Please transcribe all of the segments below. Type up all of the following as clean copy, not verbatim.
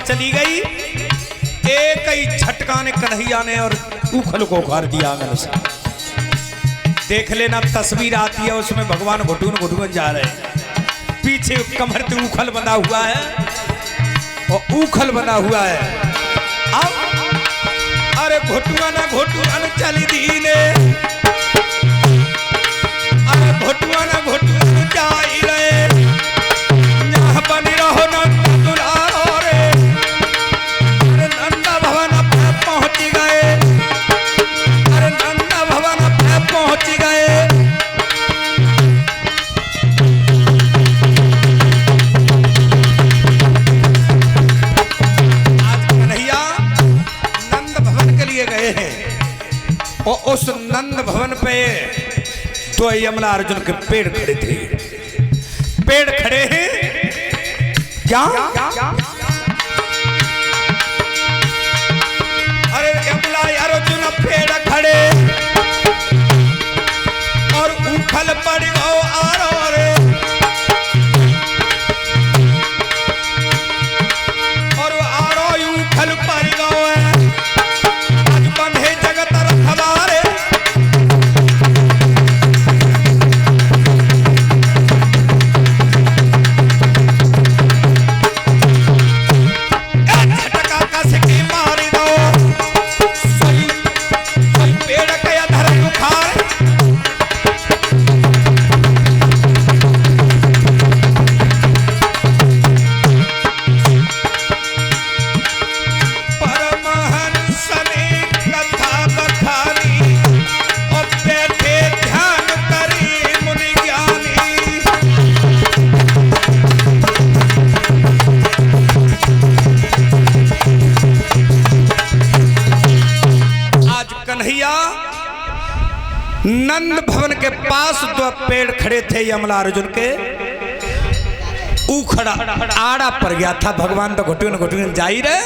चली गई, एक ही झटका ने कन्हैया ने और उखल को उखाड़ दिया आंगन से। देख लेना तस्वीर आती है उसमें भगवान घुटून घुटून जा रहे हैं, पीछे कमर पे उखल बंधा हुआ है और उखल बंधा हुआ है। अब अरे घुटुआन चली दीने, अरे घुटुआन जाई रहे, यहाँ बनी रहो नंदा दुलारो रे। अरे नंदा भवन पे पहुंच गए, अरे नंदा भवन पे पहुंच गए। आज कन्हैया नंद भवन के लिए गए हैं और उस नंद भवन पे तो यमला अर्जुन के पेड़ खड़े थे। पेड़ खड़े हैं क्या? अरे यमला अर्जुन पेड़ खड़े और उखल पड़ गो आरो रे, और आरो उखल पड़ गो है। आज बंधे जगत रखवारे, नंद भवन के पास दो पेड़ खड़े थे यमला अर्जुन के, उखड़ा आड़ा पड़ गया था। भगवान तो घुटुन घुटुन जा ही रहे,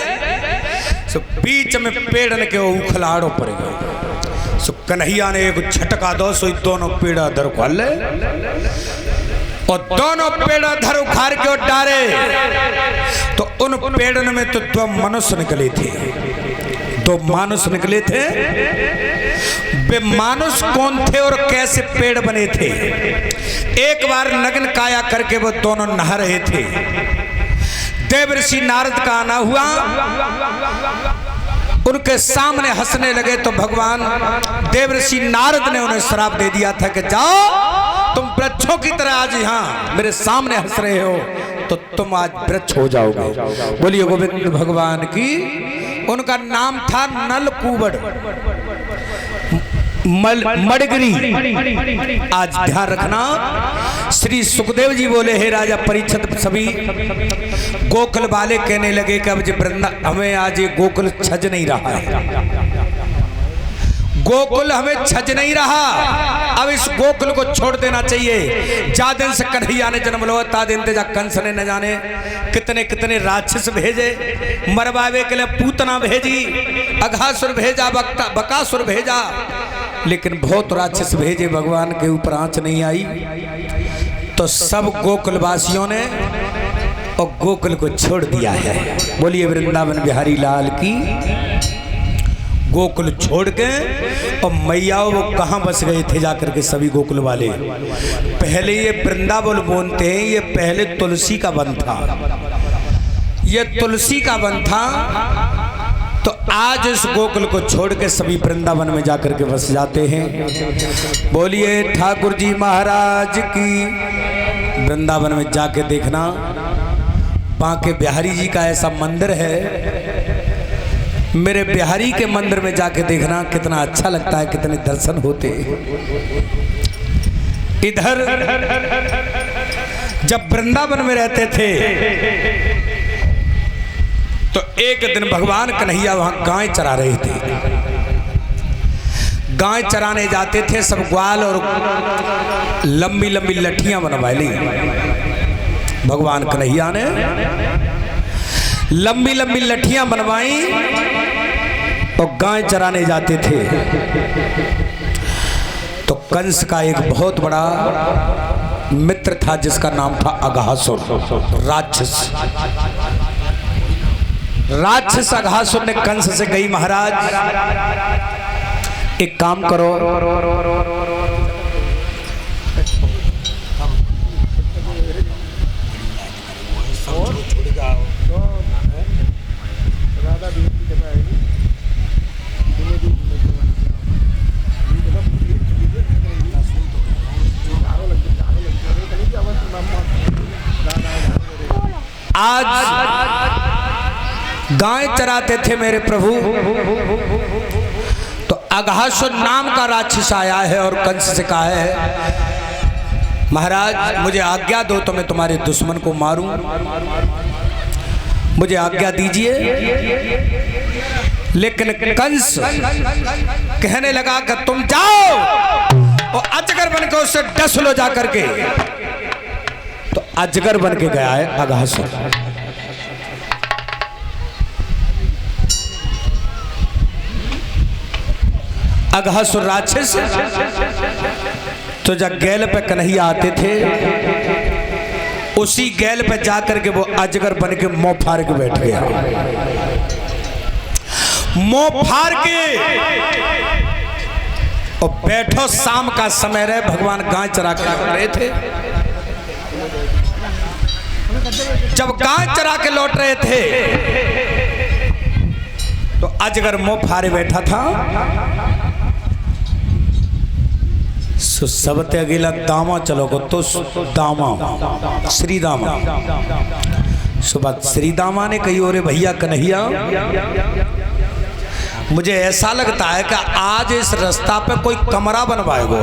सो बीच में पेड़ ने के उखला आड़ो पड़ गया। सो कन्हैया ने एक झटका दो, सो दोनों पेड़ धर उखाड़ ले और दोनों पेड़ धर उखाड़ के डारे तो उन पेड़ों में तो दो मनुष्य निकले थे, दो मानुष निकले थे। वे मानुष कौन थे और कैसे पेड़ बने थे? एक बार नग्न काया करके वो दोनों नहा रहे थे। देवर्षि नारद का आना हुआ, उनके सामने हंसने लगे तो भगवान देवर्षि नारद ने उन्हें श्राप दे दिया था कि जाओ तुम वृक्षों की तरह आज यहाँ मेरे सामने हंस रहे हो तो तुम आज वृक्ष हो जाओगे। बोलिए गोविंद भगवान की। उनका नाम था नलकूबड़ मडगरी। आज ध्यान रखना, श्री सुखदेव जी बोले हे राजा परीक्षित, सभी गोकुल वाले कहने लगे कि अब जी वृंदा हमें आज ये गोकुल छज नहीं रहा है, गोकुल हमें छज नहीं रहा, अब इस गोकुल को छोड़ देना चाहिए। जा दिन से कन्हैया ने जन्म लो ता दिन तेजा कंस ने न जाने कितने कितने राक्षस भेजे, मरवावे के लिए पूतना भेजी, अघासुर भेजा, बकासुर भेजा, लेकिन बहुत राक्षस भेजे, भगवान के ऊपर आंच नहीं आई। तो सब गोकुल वासियों ने और गोकुल को छोड़ दिया है। बोलिए वृंदावन बिहारी लाल की। गोकुल छोड़ के और मैया वो कहाँ बस गए थे जाकर के सभी गोकुल वाले। पहले ये वृंदावन बोलते हैं, ये पहले तुलसी का वन था, ये तुलसी का वन था। तो आज इस गोकुल को छोड़ के सभी वृंदावन में जाकर के बस जाते हैं। बोलिए ठाकुर जी महाराज की। वृंदावन में जाके देखना, बांके बिहारी जी का ऐसा मंदिर है, मेरे बिहारी के मंदिर में जाके देखना कितना अच्छा लगता है, कितने दर्शन होते। इधर जब वृंदावन में रहते थे तो एक दिन भगवान कन्हैया वहां गाय चरा रहे थे। गाय चराने जाते थे, सब ग्वाल और लंबी लंबी लठियां बनवा ली। भगवान कन्हैया ने लंबी लंबी लठियां बनवाई और गाय चराने जाते थे। तो कंस का एक बहुत बड़ा मित्र था जिसका नाम था अघासुर, राक्षस। राक्षस अघासुर ने कंस से कही, महाराज एक काम करो, आज गाय चराते थे मेरे प्रभु, तो अघासुर नाम का राक्षस आया है और कंस से कहा है, महाराज मुझे आज्ञा दो तो मैं तुम्हारे दुश्मन को मारूं, मुझे आज्ञा दीजिए। लेकिन कंस कहने लगा कि तुम जाओ और अजगर बन के उससे डस लो जा करके। तो अजगर बन के गया है अघासुर। अघासुर राक्षस तो जब गैल पे कन्हैया आते थे, उसी गैल पे जाकर के वो अजगर बन के मुंह फाड़ के बैठ गया। मुंह फाड़ के और बैठो, शाम का समय रहे, भगवान गाय चरा के लौट रहे थे। जब गाय चरा के लौट रहे थे तो अजगर मुंह फाड़े बैठा था। सबते अगेला दामा चलो को तो दामा श्री दामा सुबह श्री दामा ने कही, ओरे भैया कन्हैया, मुझे ऐसा लगता है कि आज इस रास्ता पे कोई कमरा बनवाएगा।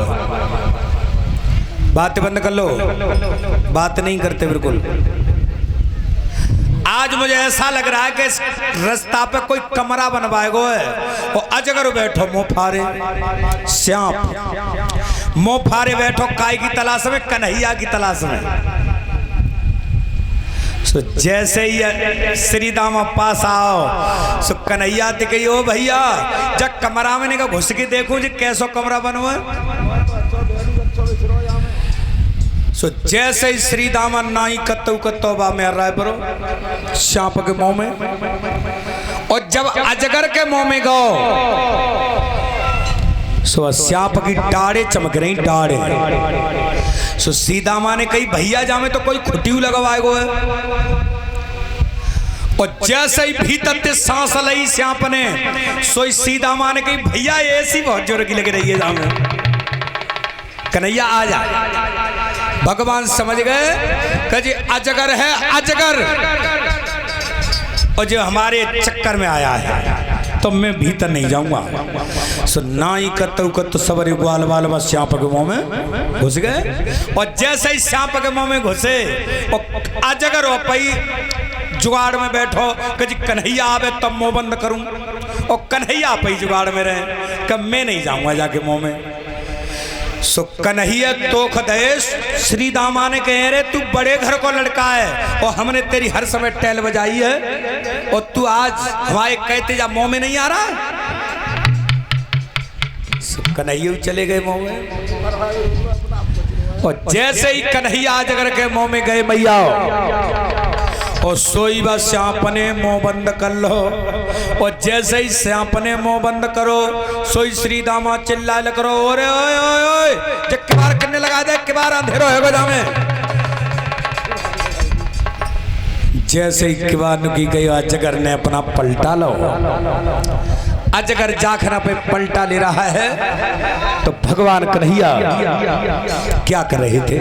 बात बंद कर लो, बात नहीं करते बिल्कुल। आज मुझे ऐसा लग रहा है कि इस रास्ता पे कोई कमरा बनवाएगा है। और अजगर बैठो मुंह फाड़े, श्याम मुंह फाड़े बैठो, काय की तलाश में, कन्हैया की तलाश में। सो जैसे ही श्री दामा पास आओ, सो कन्हैया दिखे, ओ भैया जब कमरा में नहीं घुस के देखूं जी कैसो कमरा बनो है। सो जैसे ही श्री दामा नाई कत्तो बा में रहा है बरो सांप के मुंह में, और जब अजगर के मुंह में गो सो सांप की डाढ़े चमक रही, डाढ़े। सो सीधा माँ ने कही, भैया जामे तो कोई खुटियू लगवाएगो है। और जैसे ही भीतर से सांस लई सांप ने, सो सीधा माँ ने कही, भैया ऐसी बहुत जोर की लग रही है जामे, कन्हैया आ जा। भगवान समझ गए कि जी अजगर है, अजगर, और जो हमारे चक्कर में आया है तो मैं भीतर नहीं जाऊंगा। सो नाई कत्तो सवरी ग्वाल वाल बस सांप के मुंह में घुस गए। और जैसे ही सांप के मुंह में घुसे और अजगर हो पई जुगाड़ में बैठो कि जी कन्हैया आवे तब मुंह बंद करूं, और कन्हैया पई जुगाड़ में रहे कि मैं नहीं जाऊंगा जाके मुंह में। सो कन्हैया तोख देश श्री दामा ने कहे, रे तू बड़े घर को लड़का है और हमने तेरी हर समय टैल बजाई है, और तू आज हमारे कहते जा मुंह में नहीं आ रहा। कन्हैया चले गए मुंह में, और जैसे ही कन्हैया अजगर के मुंह में गए मैया, और सोई बस सांप ने मुंह बंद कर लो। और जैसे ही सांप ने मुंह बंद करो, सोई श्री दामा चिल्ला करो, ओरे ओए ओए ओए जब किबार करने लगा दे, किबार अंधेरो है जामे। जैसे ही किबार नुकी गई, अजगर ने अपना पलटा लो। अजगर जाखना पे पलटा ले रहा है तो भगवान कन्हैया क्या कर रहे थे?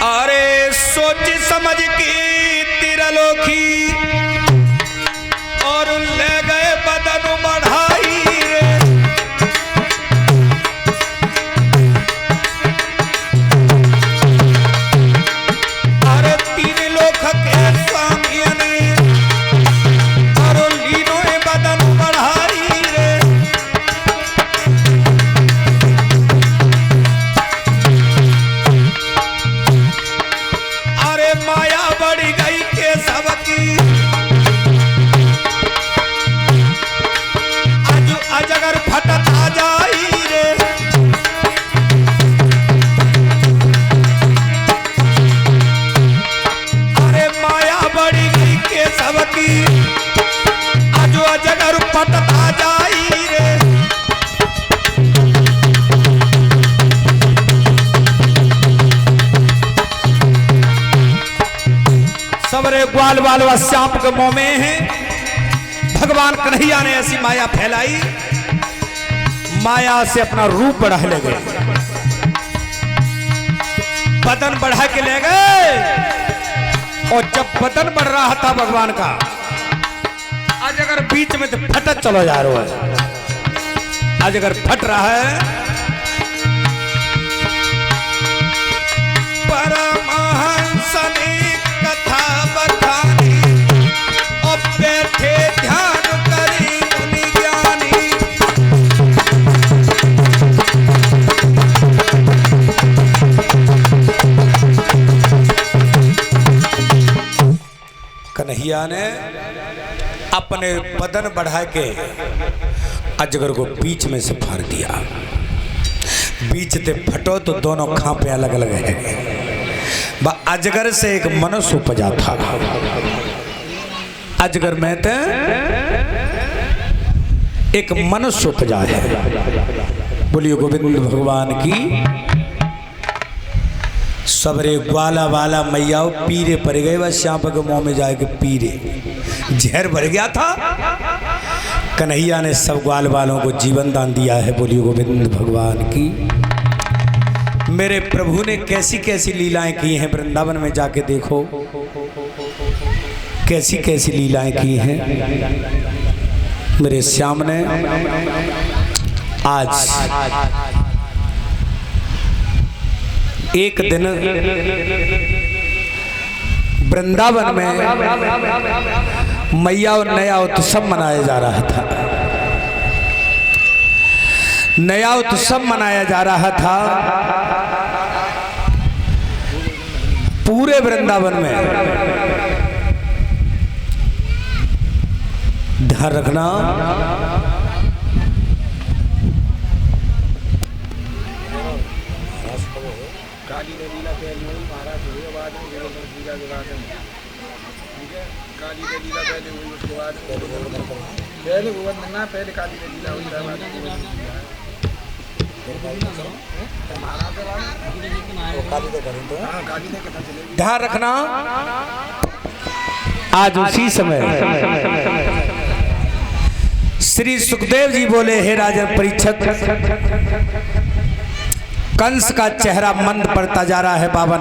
अरे सोच समझ की तिरलोकी और ले गए बदन बढ़ाई रे। अरे तीन लोग के स्वामी और लीनो बदन बढ़ाई रे। माया बढ़ गई के सबकी सबरे ग्वाल बाल व श्याम के मुंह में है। भगवान कन्हैया ने ऐसी माया फैलाई, माया से अपना रूप बढ़ा ले गए, बदन बढ़ा के ले गए। और जब बदन बढ़ रहा था भगवान का, आज अगर बीच में तो फटत चलो जा रहा है, आज अगर फट रहा है, परमहंस ने कथा बतानी और बैठे ध्यान करी मुनि ज्ञानी। कन्हैया ने अपने बदन बढ़ा के अजगर को बीच में से फाड़ दिया। बीच से फटो तो दोनों खांपे अलग अलग है। अजगर से एक मनुष्य उपजा था। अजगर में तो एक मनुष्य उपजा है। बोलिए गोविंद भगवान की। सबरे ग्वाला वाला मैया पीरे पड़ गए, बस श्याम के मुंह में जाके पीरे जहर भर गया था। कन्हैया ने सब ग्वाल वालों को जीवन दान दिया है। बोलिए गोविंद भगवान की। मेरे प्रभु ने कैसी कैसी लीलाएं की हैं, वृंदावन में जाके देखो कैसी कैसी लीलाएं की हैं मेरे श्याम ने। आज एक दिन वृंदावन में मैया और नया उत्सव मनाया जा रहा था। नया उत्सव मनाया जा रहा था पूरे वृंदावन में। ध्यान रखना, पहले काली लीला ध्यान रखना। आज उसी समय श्री सुखदेव जी बोले, हे राजा परीक्षित, कंस का चेहरा मंद पड़ता जा रहा है बाबा।